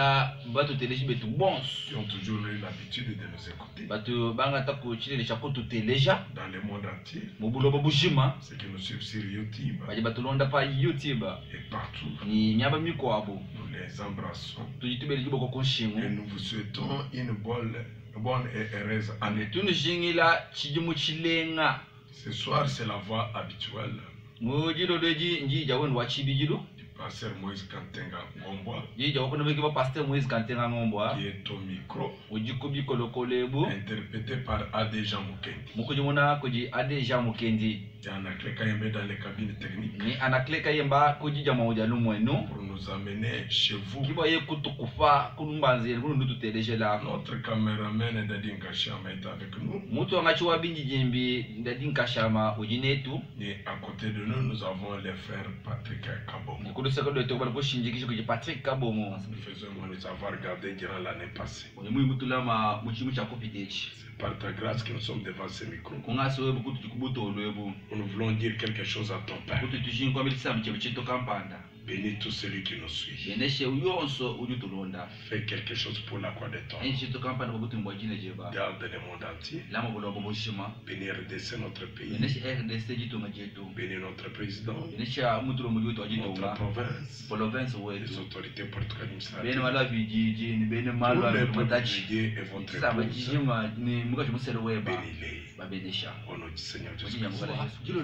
la bato téléji betu bons. Qui ont toujours eu l'habitude de nous écouter. Bato banga tako chile le chako téléja. Dans le monde entier. Mobulo babushima. C'est que nous suivons sur YouTube. Baji bato londa pa YouTube. Et partout. Ni nyaba miko abo. Nous les embrassons. Tujitube le jiboko konshingo. Et nous vous souhaitons une bonne et heureuse année. Tunishingila chijumu chilenga. Ce soir, c'est la voix habituelle. Mujilo leji nji jawen wachibijilo. Pasteur Moïse Kantenga Ngomboa, qui est au micro, interprété par Adé Jean Mukendi. Et Anaclé Kayembe dans les cabines techniques pour nous amener chez vous. Notre caméraman Dadin Kachama est avec nous. Et à côté de nous, nous avons les frères Patrick Kabomo. Nous faisons nous avoir regardé durant l'année passée. C'est par ta grâce que nous sommes devant ce micro. Nous voulons dire quelque chose à ton Père. Bénis tout celui qui nous suit. Fais quelque chose pour la croix de ton nom. Garde le monde entier. Bénis RDC, notre pays. Bénis notre président. Notre province. Les autorités politiques administratives. Tous les privilégiés et votre épouse. Bénis-les. Au nom du Seigneur Jésus-Christ. La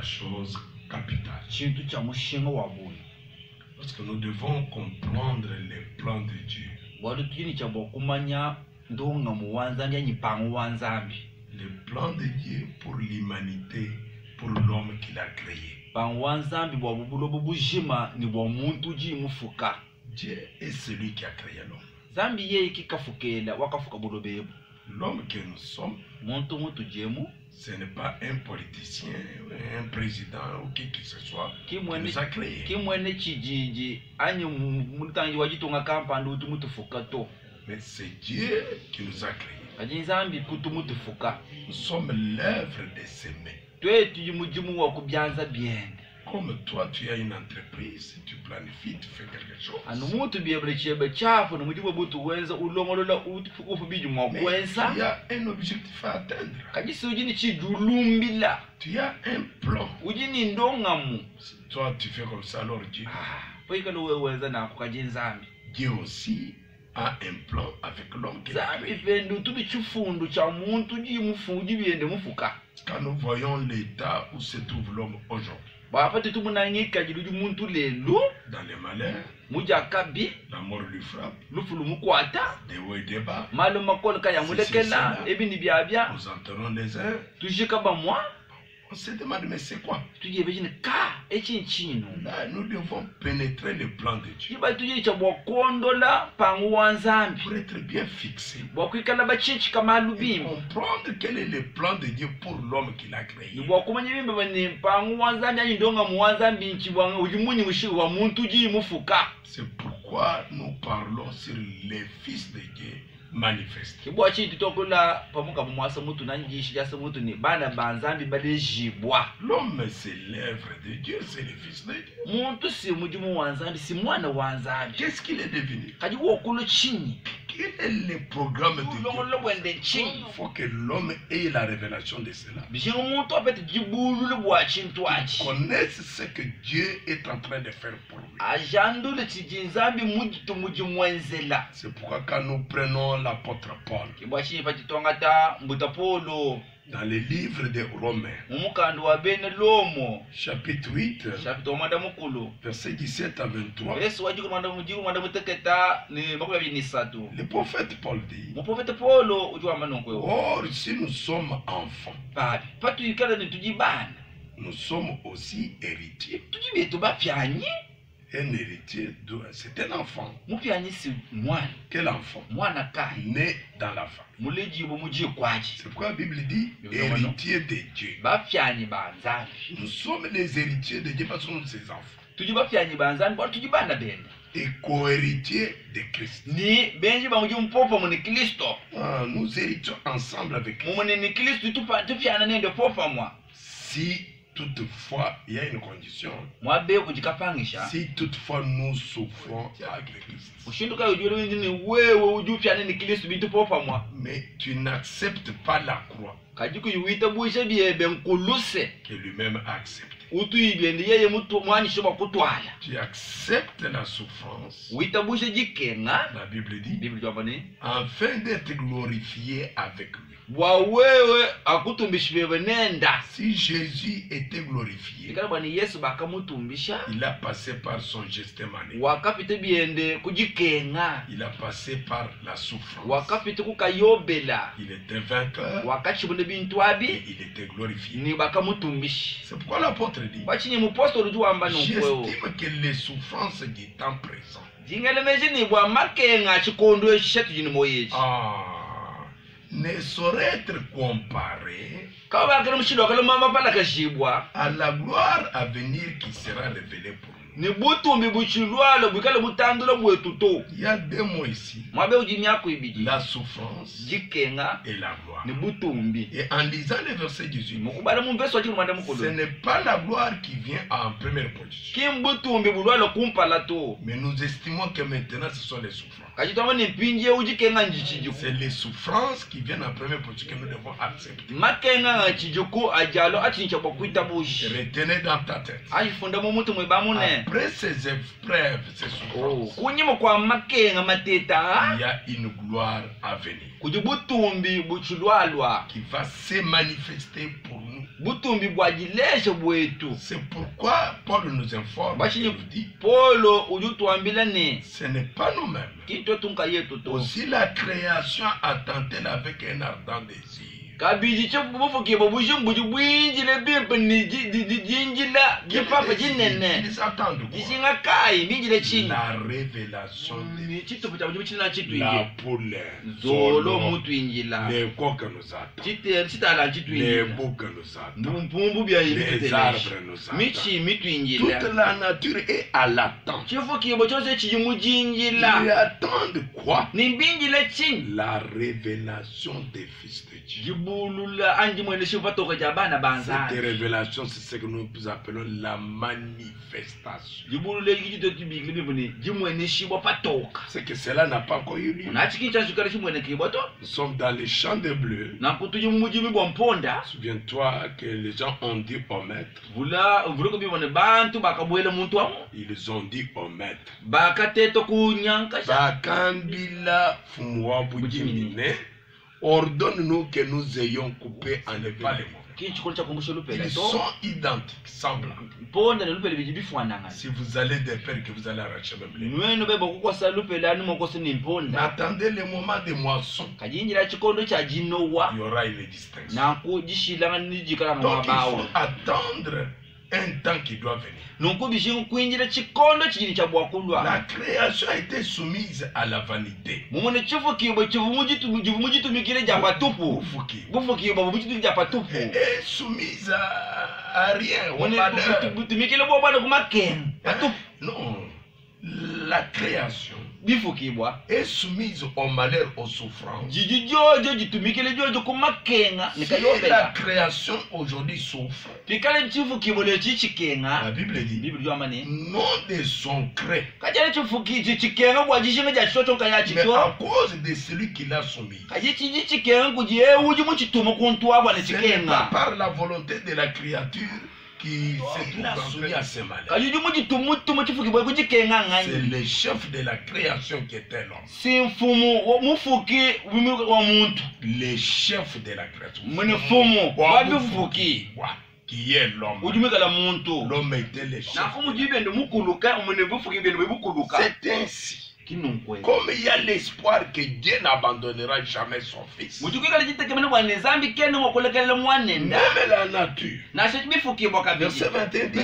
chose capitale. Parce que nous devons comprendre les plans de Dieu. Les plans de Dieu pour l'humanité, pour l'homme qu'il a créé. Dieu est celui qui a créé l'homme. L'homme que nous sommes, ce n'est pas un politicien, un président ou qui que ce soit qui nous a créé. Mais c'est Dieu qui nous a créé. Nous sommes l'œuvre de ses mains. Comme toi, tu as une entreprise, tu planifies, tu fais quelque chose. Mais tu as un objectif à atteindre. Tu as un plan. Si toi, tu fais comme ça, alors Dieu aussi a un plan avec l'homme qu'il a créé. Quand nous voyons l'état où se trouve l'homme aujourd'hui, dans les malheurs, la mort lui frappe, des hauts et des bas, nous enterrons les uns. On se demande, mais c'est quoi? Là, nous devons pénétrer le plan de Dieu pour être bien fixé, pour comprendre quel est le plan de Dieu pour l'homme qu'il a créé. C'est pourquoi nous parlons sur les fils de Dieu manifestés. L'homme, c'est l'œuvre de Dieu, c'est le fils de Dieu. Qu'est-ce qu'il est devenu? Quel est le programme de Dieu? Il faut que l'homme ait la révélation de cela. Connaisse ce que Dieu est en train de faire pour lui. C'est pourquoi quand nous prenons l'apôtre Paul dans le livre des Romains, chapitre 8, verset 17 à 23, le prophète Paul dit: or, si nous sommes enfants, nous sommes aussi héritiers. Un héritier, c'est un enfant. Quel enfant? Né dans la famille. C'est pourquoi la Bible dit héritier de Dieu. Nous sommes les héritiers de Dieu parce que nous sommes ses enfants. Et co-héritiers de Christ. Nous héritons ensemble avec Christ. Si toutefois, il y a une condition. Si toutefois nous souffrons avec Christ. Mais tu n'acceptes pas la croix que lui-même accepte. Tu acceptes la souffrance, la Bible dit, afin d'être glorifié avec lui. Si Jésus était glorifié, il a passé par son Gethsémani. Il a passé par la souffrance. Il était vainqueur et il était glorifié. C'est pourquoi l'apôtre dit, j'estime que les souffrances du temps présent ne saurait être comparé à la gloire à venir qui sera révélée pour nous. Il y a deux mots ici, la souffrance et la gloire. Et en lisant le verset 18, ce n'est pas la gloire qui vient en première position, mais nous estimons que maintenant ce sont les souffrances. C'est les souffrances qui viennent en première position que nous devons accepter. Retenez dans ta tête, après ces épreuves, ces souffrances, il y a une gloire à venir qui va se manifester pour nous. C'est pourquoi Paul nous informe, il nous dit, ce n'est pas nous-mêmes. Aussi la création attend-elle avec un ardent désir. Ils attendent la révélation de la poule, les coqs nous attendent, les boucs nous attendent, les arbres nous attendent. Toute la nature est à l'attente. Ils attendent quoi? La révélation des fils de Dieu. Cette révélation, c'est ce que nous appelons la manifestation. C'est que cela n'a pas encore eu lieu. Nous sommes dans les champs de bleu. Souviens-toi que les gens ont dit au maître. Ils ont dit au maître, Bakambila Fumwabu Jimine, ordonne-nous que nous ayons coupé en pas les mots. Ils sont identiques, semblants. Si vous allez des pères que vous allez arracher même les mots. Attendez le moment de moisson. Il y aura une distinction. Donc il faut attendre un temps qui doit venir. La création a été soumise à la vanité. Et soumise à rien. Non, la création est soumise au malheur, aux souffrances. Si la création aujourd'hui souffre, la Bible dit, non de son crée, mais à cause de celui qui l'a soumis. Ce n'est pas par la volonté de la créature qui se trouve soumis à ce malheur. C'est le chef de la création qui était l'homme. Le chef de la création. Qui est l'homme. L'homme était le chef. C'est ainsi. Comme il y a l'espoir que Dieu n'abandonnera jamais son fils, même la nature, verset 21 dit,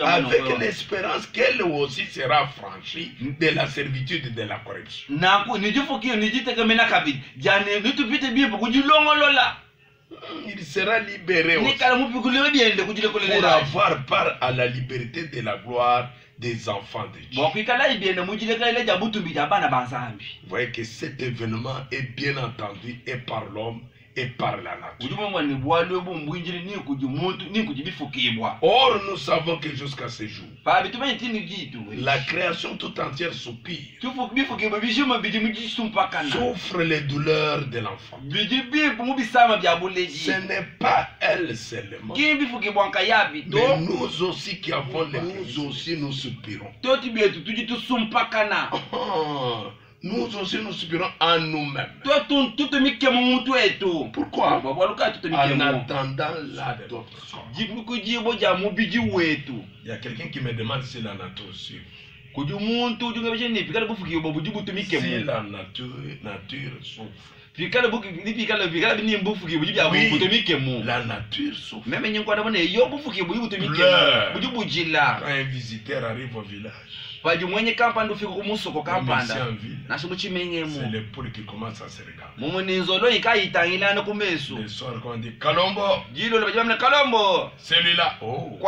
avec l'espérance qu'elle aussi sera franchie de la servitude de la corruption. Il sera libéré aussi pour avoir part à la liberté de la gloire des enfants de Dieu. Vous voyez que cet événement est bien entendu et par l'homme et par la nature. Or, nous savons que jusqu'à ce jour, la création tout entière soupire, souffre les douleurs de l'enfant. Ce n'est pas elle seulement, mais nous aussi qui avons les nous aussi nous soupirons. Nous aussi nous soupirons en nous-mêmes. Pourquoi? En attendant l'adoption. Il y a quelqu'un qui me demande si la nature suit. Si la nature souffre. Oui, la nature souffre. Quand un visiteur arrive au village, c'est les poules qui commencent à se regarder. Le soir, quand on dit Kalombo, celui-là, oh,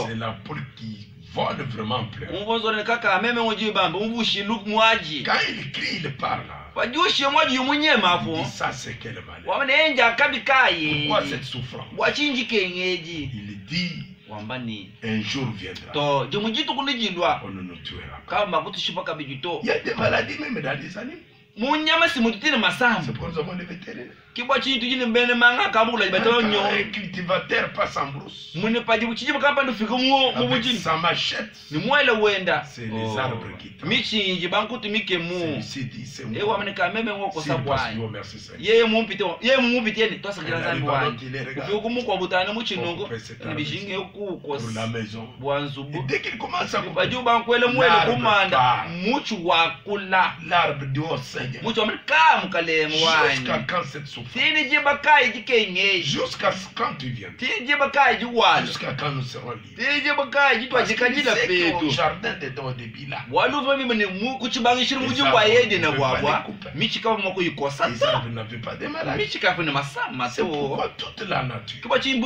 c'est la poule qui vole vraiment plein. Quand il crie, il parle. Il dit ça, c'est quel malheur. Pourquoi cette souffrance? Il dit un jour viendra, on ne nous tuera pas. Il y a des maladies même dans les animaux. C'est pour nous avons des vétérinaires. Quand un cultivateur passe en brousse avec sa machette, c'est les arbres qui tombent. Celui-ci dit c'est moi. Si passe, merci Seigneur. Il pour la maison. Et dès qu'il commence à couper, l'arbre dit oh Seigneur, jusqu'à quand cette souffrance? Jusqu'à quand tu viens? Jusqu'à quand nous serons libres? Parce qu'il sait qu'au jardin de ton débit là, les arbres n'avaient pas de maladies. C'est pourquoi toute la nature, la terre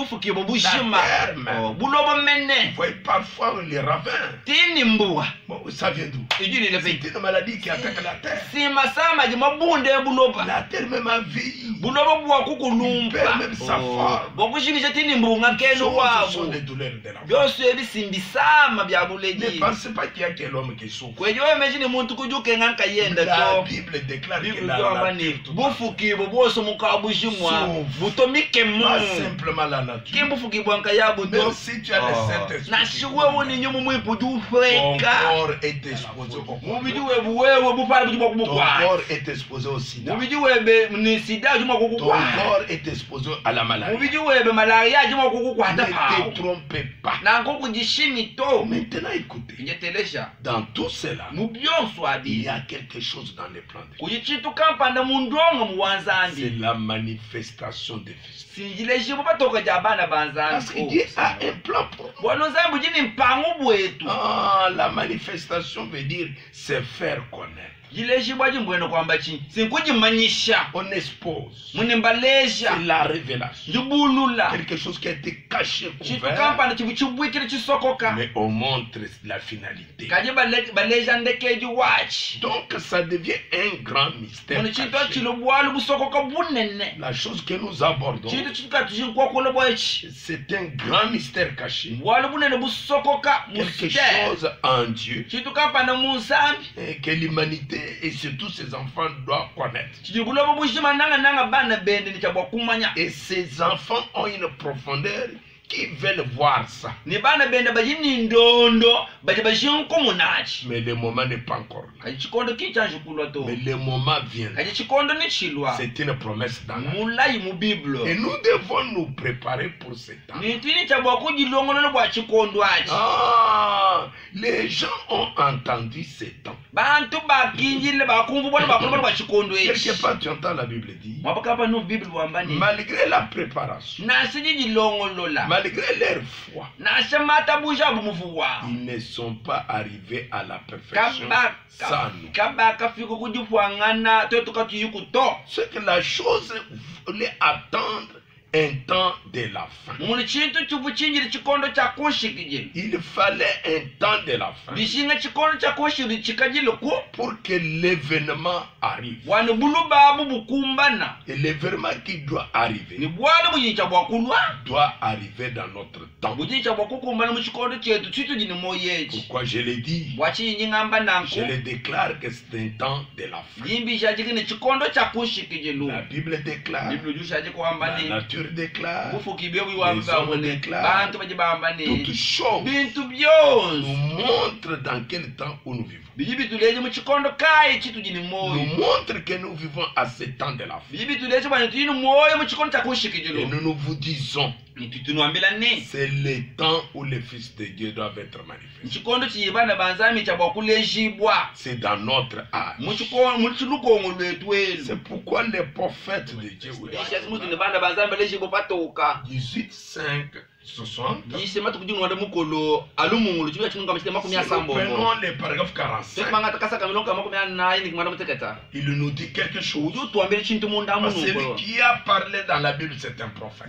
même, vous voyez parfois les ravins. Bon, ça vient d'où? C'est une maladie qui attaque la terre. La terre même a vieilli. Il perd même sa forme. Ce sont les douleurs de l'enfant. Ne pensez pas qu'il y a quel homme qui souffre. La Bible déclare que la nature tout souffre. Pas simplement la nature. Même si tu as le Saint-Esprit, ton corps est exposé au corps. Ton corps est exposé au sida. Ton corps est exposé à la maladie. Ne te trompez pas. Maintenant écoutez. Dans tout cela, il y a quelque chose dans les plans de Dieu. C'est la manifestation des fils. Parce que Dieu a un plan pour nous. La manifestation veut dire se faire connaître. On expose. C'est la révélation. Quelque chose qui a été caché, couvert, mais on montre la finalité. Donc ça devient un grand mystère caché. La chose que nous abordons, c'est un grand mystère caché. Quelque chose en Dieu que l'humanité et surtout ses enfants doivent connaître. Et ces enfants ont une profondeur qui veulent voir ça. Mais le moment n'est pas encore là. Mais le moment vient. C'est une promesse dans la Bible. Et nous devons nous préparer pour ce temps. Les gens ont entendu ce temps. Quelque part tu entends la Bible dire, malgré la préparation, malgré leur foi, ils ne sont pas arrivés à la perfection sans nous. Ce que la chose voulait attendre un temps de la fin. Il fallait un temps de la fin pour que l'événement arrive. Et l'événement qui doit arriver doit arriver dans notre temps. Pourquoi je l'ai dit? Je le déclare que c'est un temps de la fin. La Bible déclare, la nature déclare, les hommes déclarent, toutes choses nous montrent dans quel temps où nous vivons. Nous montre que nous vivons à ce temps de la fin. Et nous vous disons, c'est le temps où les fils de Dieu doivent être manifestés. C'est dans notre âge. C'est pourquoi les prophètes de Dieu, 18:5 60. Si nous prenons le paragraphe 45, il nous dit quelque chose. Celui qui a parlé dans la Bible, c'est un prophète.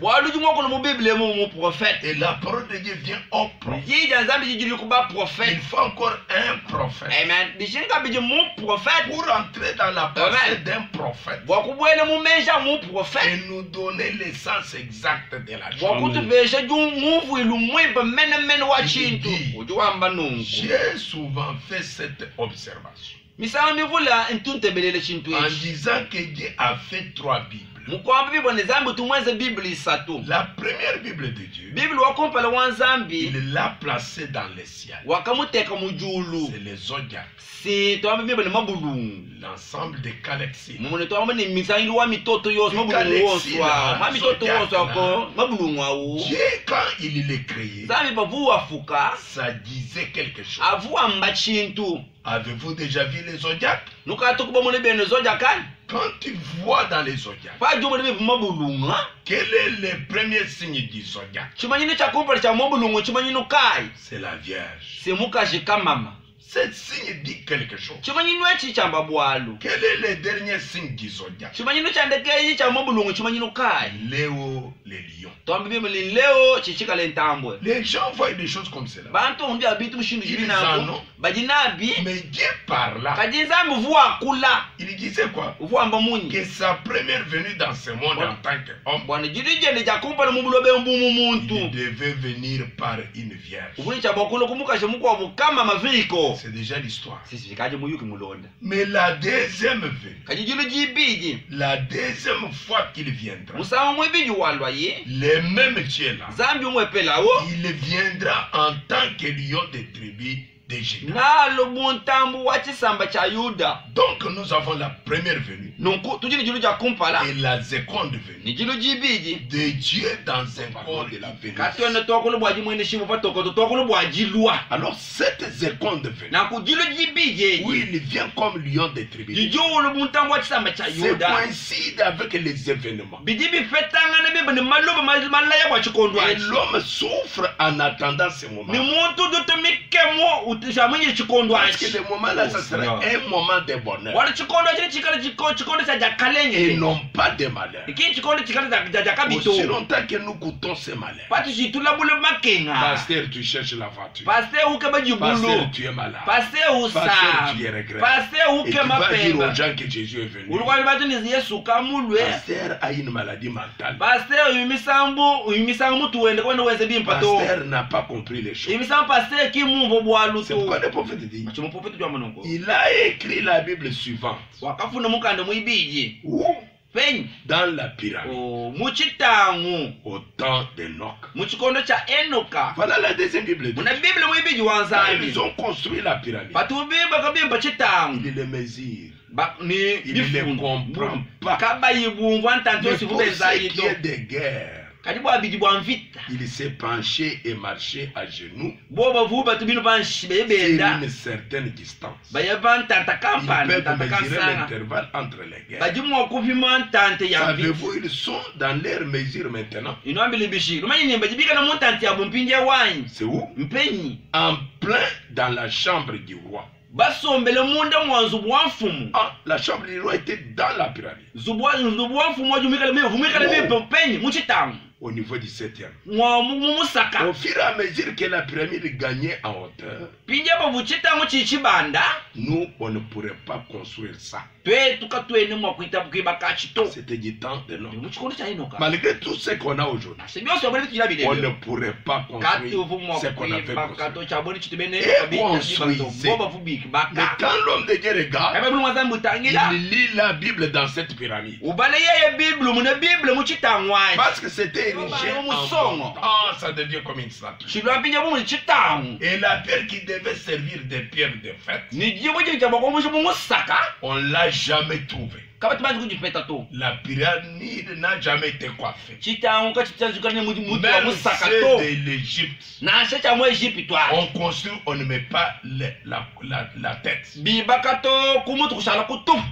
Et la parole de Dieu vient au prophète. Il faut encore un prophète. Pour entrer dans la pensée d'un prophète et nous donner l'essence exacte de la chose. J'ai souvent fait cette observation en disant que Dieu a fait 3 Bibles. La première Bible de Dieu, il l'a placée dans les ciels. C'est les zodiacs, l'ensemble des galaxies. Dieu, quand il les créait, ça disait quelque chose. Avez-vous déjà vu les zodiacs? Quand tu vois dans les zodiacs, quel est le premier signe du zodiaque? C'est la Vierge. Ce signe dit quelque chose. Quel est le dernier signe du zodiaque? Léo, les lions. Les gens voient des choses comme cela. Ils en ont. Mais Dieu parla. Il disait quoi? Que sa première venue dans ce monde en tant qu'homme, il devait venir par une vierge. C'est déjà l'histoire. Mais la deuxième venue, la deuxième fois qu'il viendra, le même Dieu là, il viendra en tant que lion des tribus de Juda. Donc nous avons la première venue et la seconde venue de Dieu dans un corps de la venue. Alors cette seconde venue, où il vient comme lion des tribus, c'est coïncide avec les événements. Et l'homme souffre en attendant ce moment. Parce que le moment là, ça sera un moment de bonheur et non pas de malheur. Aussi longtemps que nous goûtons ce malheur. Pasteur, tu cherches la voiture. Pasteur, tu es malade. Pasteur, tu es regret. Et tu vas dire aux gens que Jésus est venu. Pasteur a une maladie mentale. Pasteur n'a pas compris les choses. C'est pourquoi le prophète dit, il a écrit la Bible suivante. Où? Dans la pyramide. Au temps d'Enoch. Voilà la deuxième Bible. Ils ont construit la pyramide. Ils les mesurent. Ils ne les comprennent pas. Mais pour ce qui est de guerre, il s'est penché et marché à genoux sur une certaine distance. Ils peuvent mesurer l'intervalle entre les guerres. Savez-vous, ils sont dans leur mesure maintenant. C'est où? En plein dans la chambre du roi. basombele munda mwanzo bwanfumu. Ah, la chambre du roi était dans la pyramide. Bwanfumu ajumikale me vumikale me penyi muchitangu. Au niveau du 7e. Musaka. Au fur et à mesure que la pyramide gagnait en hauteur, nous, on ne pourrait pas construire ça. C'était du temps de l'homme. Malgré tout ce qu'on a aujourd'hui, on ne pourrait pas construire ce qu'on avait construit. Et construisez. Mais quand l'homme de Dieu regarde, il lit la Bible dans cette pyramide. Parce que c'était ça devient comme une statue. Et la pierre qui devait servir de pierre de fête, on ne l'a jamais trouvée. La pyramide n'a jamais été coiffée. Même ceux de l'Égypte, on construit, on ne met pas la tête.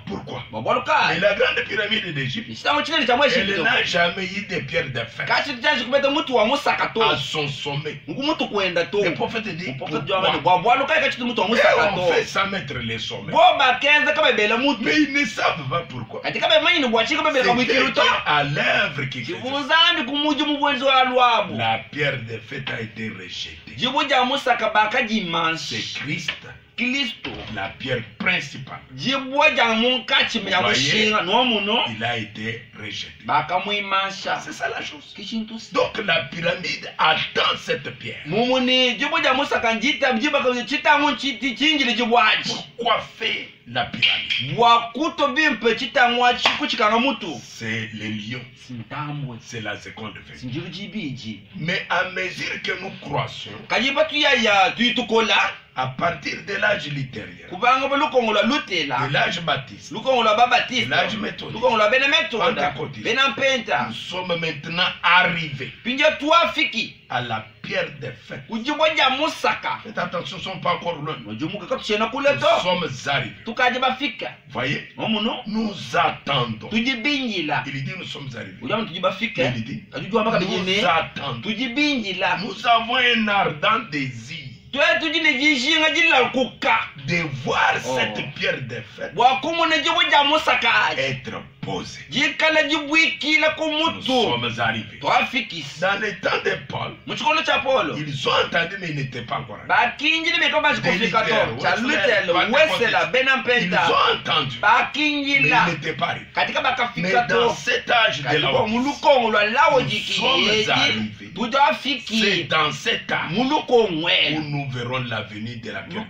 Pourquoi? Et la grande pyramide d'Égypte, elle n'a jamais eu de pierre de fête à son sommet. Le prophète dit, on fait ça mettre les sommets. Mais ils ne savent pas pourquoi. C'est quelqu'un à l'œuvre qui fait ça. La pierre de fête a été rejetée. C'est Christ, la pierre principale. Il a été rejeté. C'est ça la chose. Donc la pyramide attend cette pierre. Pourquoi faire la pyramide? C'est les lions. C'est la seconde veille. Mais à mesure que nous croissons, à partir de l'âge littéraire, de l'âge baptiste, de l'âge méthodique, nous sommes maintenant arrivés à la pierre de fête. Faites attention, nous ne sommes pas encore loin. Nous sommes arrivés. Voyez, nous attendons. Il dit nous sommes arrivés. Il dit nous attendons. Nous avons un ardent désir de voir cette pierre de fête être posée. Nous sommes arrivés. Dans le temps de Paul, ils ont entendu mais ils n'étaient pas encore arrivés. Ils ont entendu mais ils n'étaient pas arrivés. Mais dans cet âge de la nous sommes arrivés. C'est dans cet âge où nous verrons l'avenir de la pierre.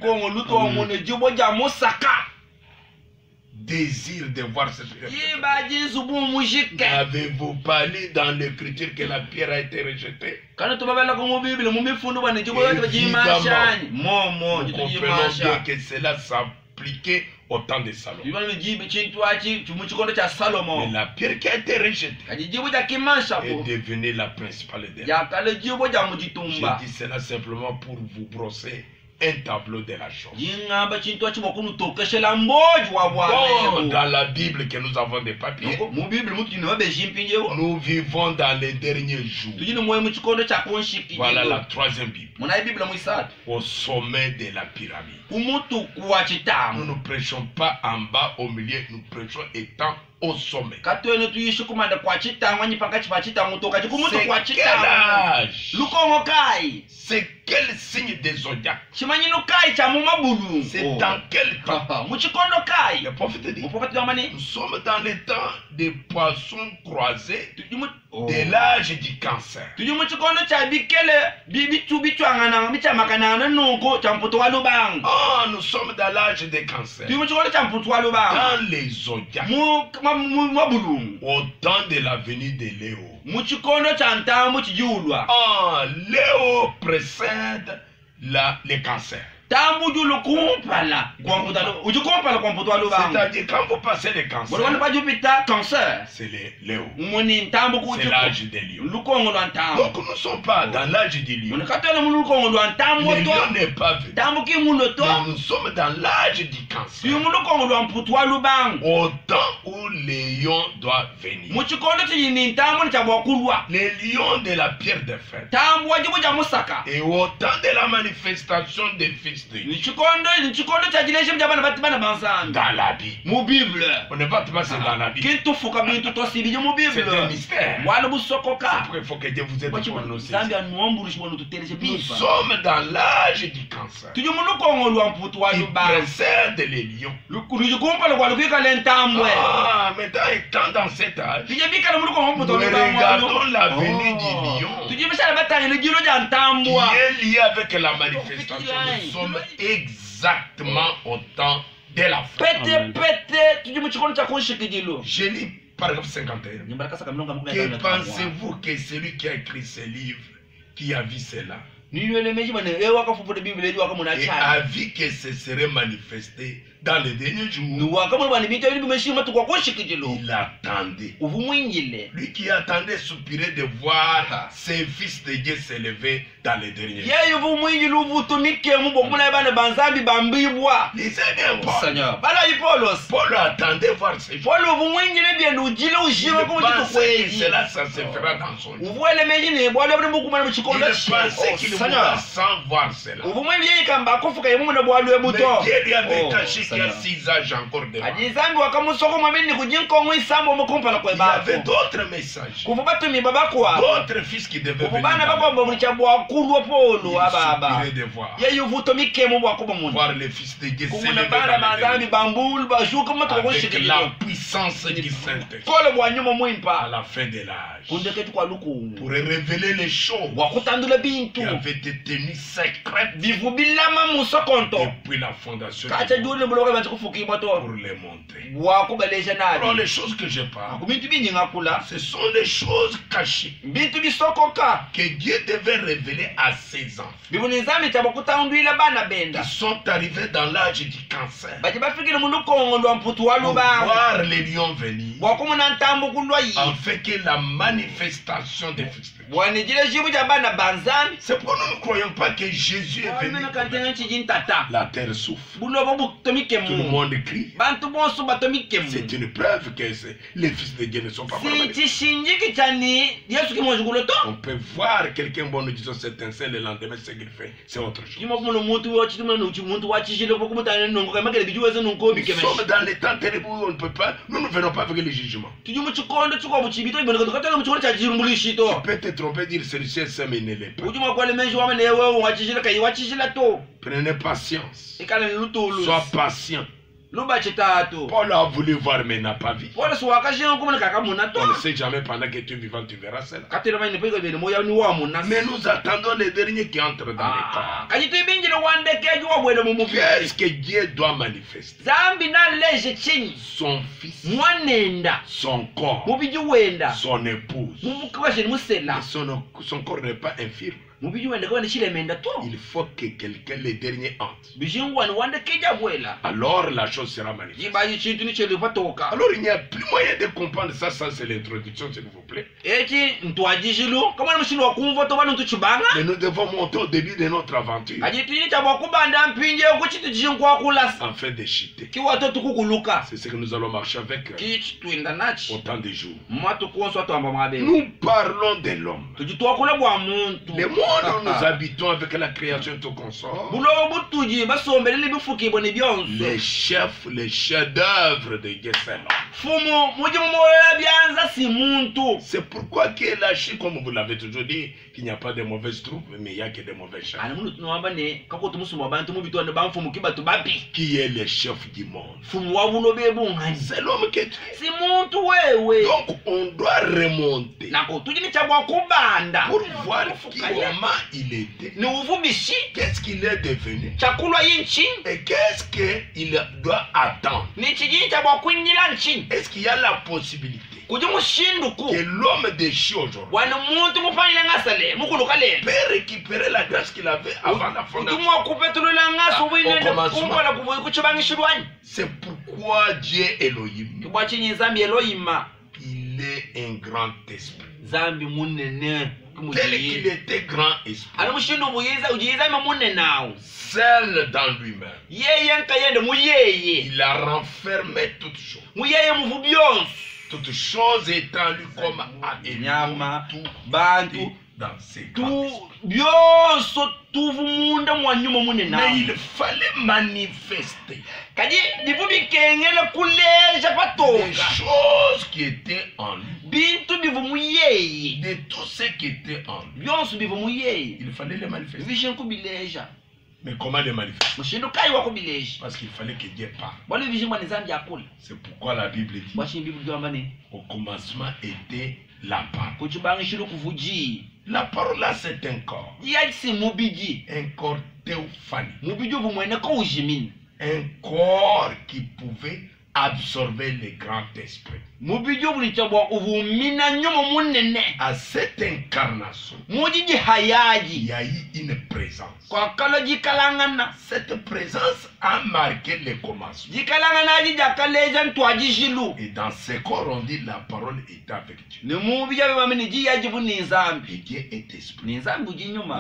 Désir de voir cette pierre. N'avez-vous pas lu dans l'écriture que la pierre a été rejetée? Nous comprenons bien que cela s'appliquait au temps de Salomon. Mais la pierre qui a été rejetée est devenue la principale d'elle. Je dis cela simplement pour vous brosser un tableau de la chose. Bon, dans la Bible que nous avons des papiers, nous vivons dans les derniers jours. Voilà la troisième Bible. Au sommet de la pyramide. Nous ne prêchons pas en bas, au milieu, nous prêchons étant au sommet. C'est quel âge? C'est quel signe des zodiaques? C'est dans quel temps? Le prophète dit, nous sommes dans le temps des poissons croisés de l'âge du cancer. Oh, nous sommes dans l'âge des cancers. Dans les zodiaques. Au temps de la venue de Léo. Oh, Léo précède les cancers. C'est-à-dire quand vous passez les cancers, c'est les Léo. C'est l'âge des lions. Donc nous ne sommes pas dans l'âge des lions. Le lion n'est pas venu. Mais nous sommes dans l'âge du cancer. Au temps où les lions doivent venir. Les lions de la pierre de fête. Et au temps de la manifestation des fils fils de Dieu. Dans la Bible. On ne va pas c'est dans la Bible. C'est un mystère. C'est pourquoi il faut que Dieu vous aide pour nous saisir. Nous sommes dans l'âge du cancer. Il précède les lions. Ah, maintenant étant dans cet âge, nous regardons la venue du lion qui est lié avec la manifestation. Nous sommes exactement au temps de la fin. Je lis paragraphe 51. Que pensez-vous que celui qui a écrit ce livre, qui a vu cela, et a vu que ce serait manifesté dans les derniers jours, il attendait. Lui qui attendait soupirait de voir ses fils de Dieu s'élever dans les derniers jours. Lisez bien Paul. Paul attendait voir ses jours. Il pensait que cela, ça se fera dans son lit. Il pensait qu'il mourra sans voir cela. Mais Dieu lui avait caché qu'il y a 6 âges encore devant. Il y avait d'autres messages, d'autres fils qui devaient venir. Voir les fils de Dieu s'élever avec la puissance du Saint-Esprit à la fin de l'âge, pour révéler les choses qui avaient été tenues secrètes depuis la fondation du monde, pour les montrer. Alors les choses que je parle, ce sont les choses cachées que Dieu devait révéler à ses enfants qui sont arrivés dans l'âge du cancer, pour voir les lions venir, afin que la manifestation des fils de Dieu. C'est pour nous ne croyons pas que Jésus est venu. La terre souffre, tout le monde crie. C'est une preuve que les fils de Dieu ne sont pas manifestés. On peut voir quelqu'un bon nous disons c'est un seul, le lendemain ce qu'il fait c'est autre chose. Nous sommes dans les temps terribles où on ne peut pas, nous ne venons pas avec les jugements. Tu peux te tromper, dire celui-ci est ça mais il ne l'est pas. Prenez patience, sois patient. Paul a voulu voir mais n'a pas vu. On ne sait jamais pendant que tu es vivant tu verras cela. Mais nous attendons les derniers qui entrent dans les corps. Qu'est-ce que Dieu doit manifester? Son fils, son corps, son épouse. Mais son corps n'est pas infirme. Il faut que quelqu'un les derniers entre. Alors la chose sera manifestée. Alors il n'y a plus moyen de comprendre ça, c'est l'introduction s'il vous plaît. Mais nous devons monter au début de notre aventure afin de chuter. C'est ce que nous allons marcher avec au temps des jours. Nous parlons de l'homme. Le monde où nous habitons avec la création tout consort, les chefs, les chefs-d'œuvre de Dieu, c'est l'homme. C'est pourquoi qu'il est lâché, comme vous l'avez toujours dit, qu'il n'y a pas de mauvaises troupes, mais il n'y a que de mauvais chefs. Qui est le chef du monde? C'est l'homme que tu es. Donc on doit remonter pour voir comment il était, qu'est-ce qu'il est devenu et qu'est-ce qu'il doit attendre. Est-ce qu'il y a la possibilité que l'homme déchu aujourd'hui peut récupérer la grâce qu'il avait avant la fondation? C'est pourquoi Dieu Elohim, il est un grand esprit. Tel qu'il était grand esprit, seul dans lui-même, il a renfermé toutes choses. Toutes choses étant lui comme dans ses grands mais il fallait manifester des choses qui étaient en lui. De tout ce qui était en lui. Il fallait les manifester. Mais comment les manifester? Parce qu'il fallait que Dieu parle. C'est pourquoi la Bible dit au commencement était la parole. La parole là, c'est un corps. Un corps théophanique. Un corps qui pouvait absorber le grand esprit. À cette incarnation, il y a eu une présence. Cette présence a marqué le commencement. Et dans ce corps, on dit la parole est avec Dieu. Et Dieu est esprit. La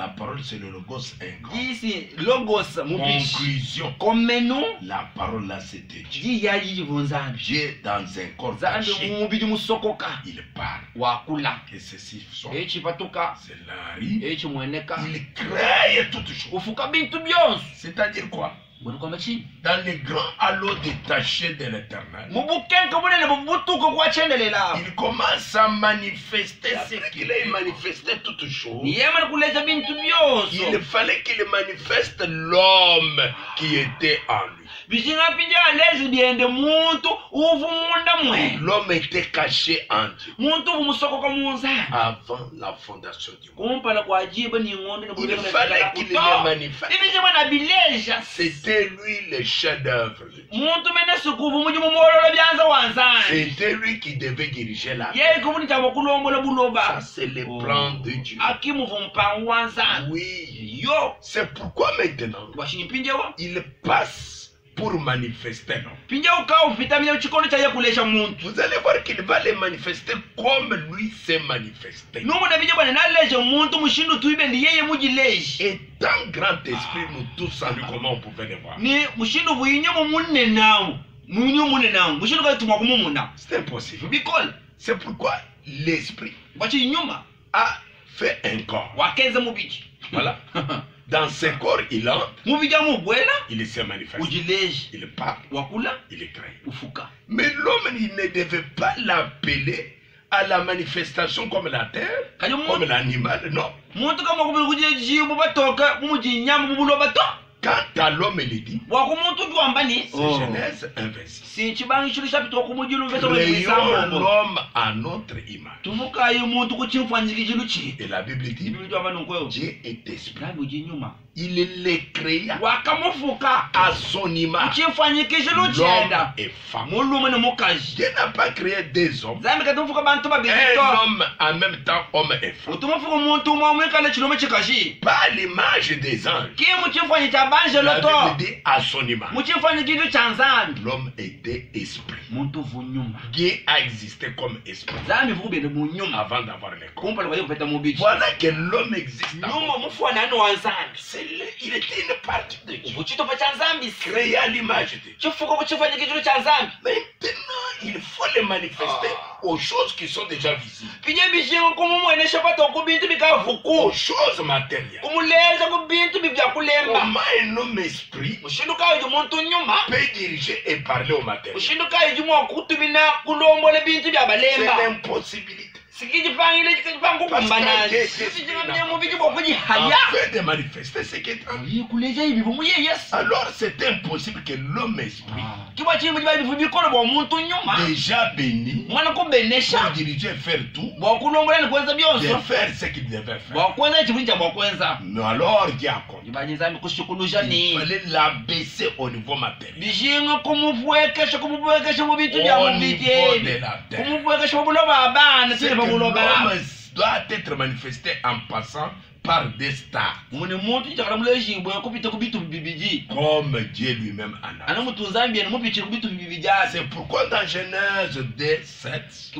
parole, c'est le logos incarné. Conclusion. La parole là, c'était Dieu. Dieu dans un corps caché. Il parle. Et ceci sont. C'est la rue. Il crée toutes choses. C'est-à-dire quoi? Dans les grands halos détachés de l'éternel, il commence à manifester ce qu'il a manifesté toutes choses. Il fallait qu'il manifeste l'homme qui était en lui. L'homme était caché en Dieu avant la fondation du monde. Il fallait qu'il le manifeste. C'était lui le chef-d'œuvre. C'était lui qui devait diriger la terre. Ça, c'est le plan de Dieu. Oui. C'est pourquoi maintenant, il passe pour manifester. Vous allez voir qu'il va les manifester comme lui s'est manifesté. Étant grand esprit, nous tous en lui, comment on pouvait le voir? C'est impossible. C'est pourquoi l'esprit a fait un corps. Voilà. Dans ce corps, il entre. Il s'est manifesté. Il parle. Il est créé. Mais l'homme, il ne devait pas l'appeler à la manifestation comme la terre, comme l'animal, non. Quand à l'homme, il dit, c'est Genèse 1:26. Créons l'homme à notre image. Et la Bible dit, Dieu est esprit. Il le créa à son image. L'homme et femme. Dieu n'a pas créé des hommes. Un homme en même temps, homme et femme. Pas à l'image des anges. La Bible dit à son image. L'homme était esprit. Dieu a existé comme esprit avant d'avoir les corps. Voilà que l'homme existe. Il était une partie de Dieu. Créé à l'image de Dieu. Maintenant, il faut les manifester aux choses qui sont déjà visibles. Aux choses matérielles. Comment un homme esprit peut diriger et parler au matériel? C'est l'impossibilité. Afin de manifester ce qui est en lui. Alors c'est impossible que l'homme esprit déjà béni pour diriger et faire tout, de faire ce qu'il devait faire. Mais alors Dieu a compris. Il fallait l'abaisser au niveau matériel, au niveau de la terre. L'homme doit être manifesté en passant par des stars, comme Dieu lui-même en a. C'est pourquoi dans Genèse 2:7,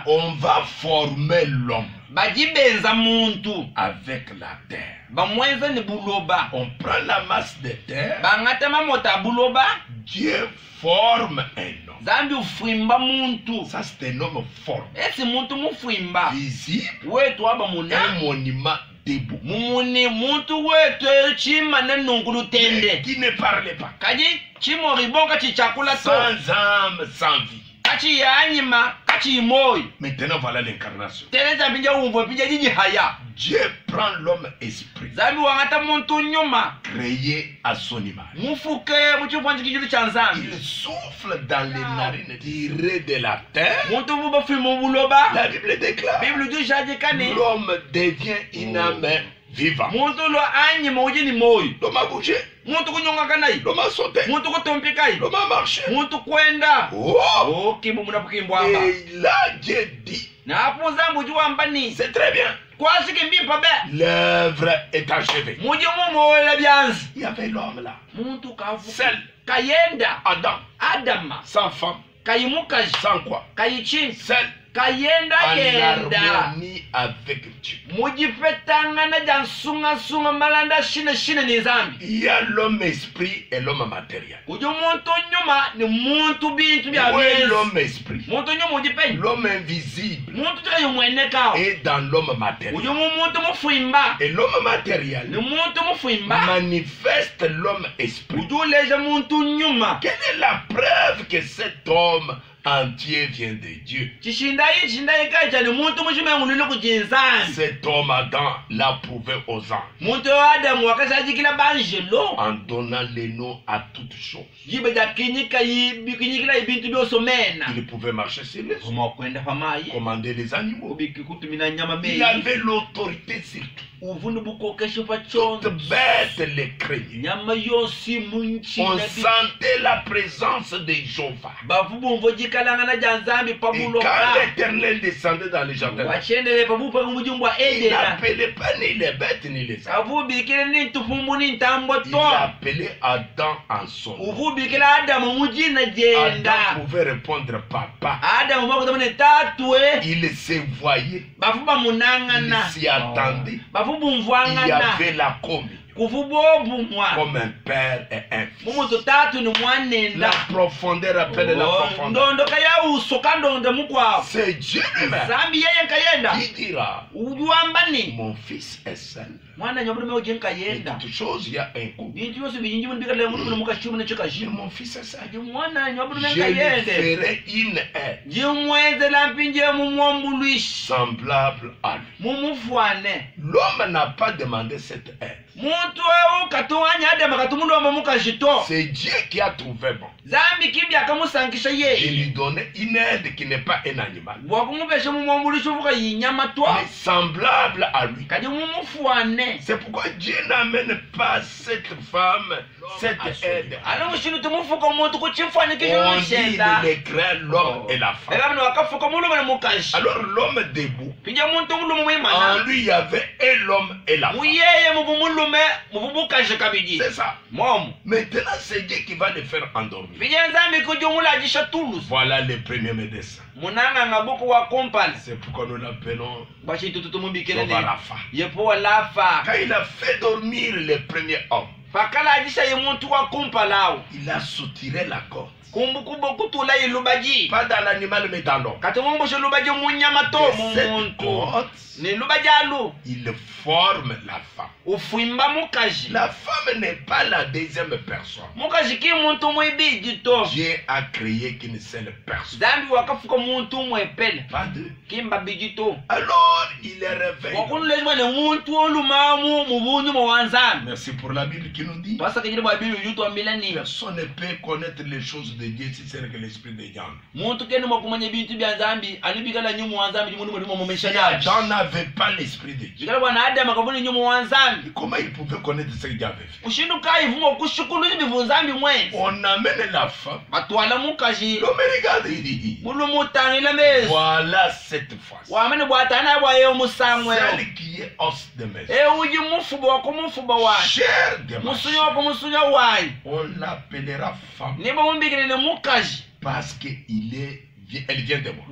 on va former l'homme bajibenza muntu avec la terre. bamwenza ni buloba On prend la masse de terre. bangata mamota buloba Dieu forme un homme. zambi ufwimba muntu Ça, c'est un homme formé, esi muntu mufwimba visible, wetu aba muna un monument debout, mumuni muntu wetu chima nenungulu mais tende qui ne parle pas, kaji chimo ribonga chichakula to sans âme, sans vie. kachi yanyima kachi moyo Maintenant, voilà l'incarnation. tereza pinja umvo pinja jiji haya Dieu prend l'homme esprit, zambi wangata muntu nyuma créé à son image. mufuke muchifanji kijiru cha nzambi Il souffle dans les narines tirées de la terre. muntu vuba fimo buloba La Bible déclare, biblu du jaje kane l'homme devient une âme vivante. muntu lo anyima ujini moyo L'homme a bougé, muntu kunyonga kanai l'homme a sauté, muntu kutompikai l'homme a marché. muntu kwenda Oh! okimbo munapukimbwamba Et là, Dieu dit, na hapo zambu juwambani c'est très bien, kwasike mbimpa be l'œuvre est achevée. muji mumola byanzi Il y avait l'homme là, muntu kavu seul, kayenda Adam, adama sans femme, kayimukaji sans quoi, kayichi seul, kayenda en yenda harmonie avec Dieu. mujipetangana jansunga malanda shine ni zambi Il y a l'homme esprit et l'homme matériel. uju muntu nyuma ni muntu bintu bya Où est byezi l'homme esprit? muntu nyuma ujipenyi L'homme invisible muntu tukayumwenekao est dans l'homme matériel. uju muntu mufwimba Et l'homme ni matériel muntu mufwimba manifeste l'homme esprit. uju leje muntu nyuma Quelle est la preuve que cet homme entier vient de Dieu? chishindayi kacha ni muntu mushimengulile kujinzani Cet homme Adam l'a prouvé aux anges muntu adamu wakasajikila banjelo en donnant les noms à toutes choses. jibe jakinyika kinyikila ibintu byosomena Il pouvait marcher sur les eaux, umakwenda pamayi commander les animaux. ubikikutumina nyama Il meyi avait l'autorité sur tout. uvunu bukokesho pa Toute chonzo bête les craignait. nyama yosi munchi On sentait la présence de Jéhovah. bavubumvo jikalangana janzambi Et pabuloka quand l'Éternel descendait dans les jardins, wachendele pabupa kumujumbu il edena n'appelait pas ni les bêtes ni les arbres. avubikile ni ntufumbu ni ntambo Il to appelait Adam en son nom. uvubikila adamu mujina jenda Adam pouvait répondre papa. adamu bakutamane tatwe Il se voyait, bafuba il munangana s'y attendait. Il y bafubumvwangana avait la communion kuvubobumwa comme un père et un fils. mumutu tatu ni La mwanenda profondeur appelle la profondeur. ndondoka ya uso kandonde mukwavu C'est Dieu lui-même zambi yeye nkayenda qui dira, ujuambani mon fils est seul. mwana nyabulume uje Et nkayenda toute chose, il y a un coup. bintu byose bijinji muri bikale muri mukashimu Je, nekikashimu mon fils est seul. aje mwana nyabulume Je lui nkayende ferai une aide jimweze lampinje mumwombuluishi semblable à lui. mumufwane L'homme n'a pas demandé cette aide. muntu wewe katuwanya adama katumulomba mukashito C'est Dieu qui a trouvé bon. zambi kimbi akamusankisha Et yeye lui donner une aide qui n'est pas un animal, bwakumupesha mumwombulushi uvuka yinyama twa mais semblable à lui. kaje mumufwane C'est pourquoi Dieu n'amène pas cette femme, cette aide. ala mushinu tumufuka muntu kuchimfwane On kisho dit shenda il crée l'homme et la femme. ela mno wakafuka mulume na mukashi Alors l'homme debout, pinja muntu mulume en mwimana lui il y avait et l'homme et la femme. muyeye muvumulume muvubukashi kabiji C'est ça. momo Maintenant c'est Dieu qui va le faire endormir. pinja nzambi kujumulajisha tulusu Voilà le premier médecin. munanga ngabuku wa kompani C'est pourquoi nous l'appelons bashitutu tumumbikele Jehovah ne Rapha. yepo lafa Quand il a fait dormir le premier homme, pakala ajisha ye muntu wa kumpalawo il a soutiré la corde. kumbukumbu kutula ilubaji Pas dans l'animal mais dans l'homme. kati mumbushe lubaji munyama to Et cette mumuntu corde, ni lubaji alu il forme la femme. ufwimba mukaji La femme n'est pas la deuxième personne. mukaji ki muntu mwibiji to Dieu a créé qu'une seule personne. zambi wakafuka muntu mwepele Pas deux. kimba biji to Alors, il est réveillé. wakunulezwa ne muntu olumamu mubunyu mwanzambi Merci pour la Bible qui nous dit twasaka nyiri bwa bibi yutu ambilani personne ne peut connaître les choses de Dieu si c'est que l'Esprit de Dieu. muntu kene mwakumanya bintu bya nzambi anibikala nyumu wanzambi mundu mulimo Si mumeshanabi Adam n'avait pas l'Esprit de Dieu, jikala bwana adamu akabona nyumu wanzambi comment il pouvait connaître ce que Dieu avait fait? kushinduka ivumo kushukulu ibivu nzambi mwenzi On amène la femme. batwala mukaji L'homme regarde, il dit, mulu mutangile mezi voilà cette fois-ci. wamene bwatana bwayo musamweo Celle qui est os de mes os, uji mufuba wako mufuba wayi chair de ma musunya chair. wako musunya wayi On l'appellera femme niba mumbikile ne mukaji parce qu'il est elle vient de moi.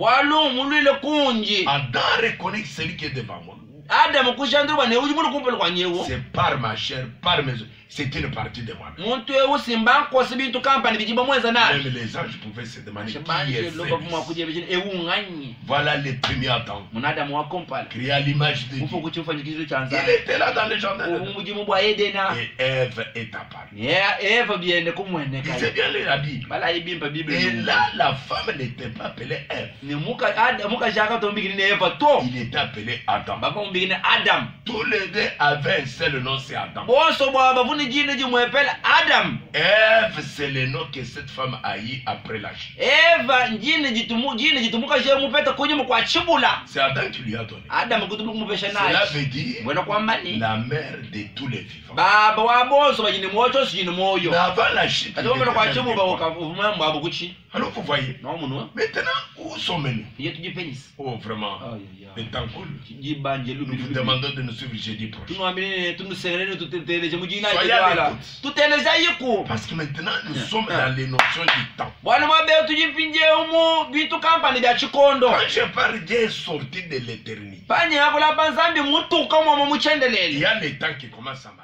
Adam reconnaît celui qui est devant moi. C'est par ma chair, par mes os. C'est une partie de moi. Même les anges pouvaient se demander qui est ce. Voilà les premiers Adam. Créé à l'image de Dieu. Il était là dans le jardin. Et Ève est apparue. C'est bien la Bible. Et là, la femme n'était pas appelée Ève. Il était appelé Adam. Tous les deux avaient un seul nom, c'est Adam. Ève, c'est le nom que cette femme a eu après la chute. C'est Adam qui lui a donné. Cela veut dire la mère de tous les vivants. Mais avant la chute, alors vous voyez, maintenant, où sommes-nous? Oh, vraiment, le temps coule. Nous vous demandons de nous suivre jeudi prochain. Soyez à l'écoute. Parce que maintenant, nous sommes dans les notions du temps. Quand je parle, Dieu est sorti de l'éternité. Il y a le temps qui commence à marcher.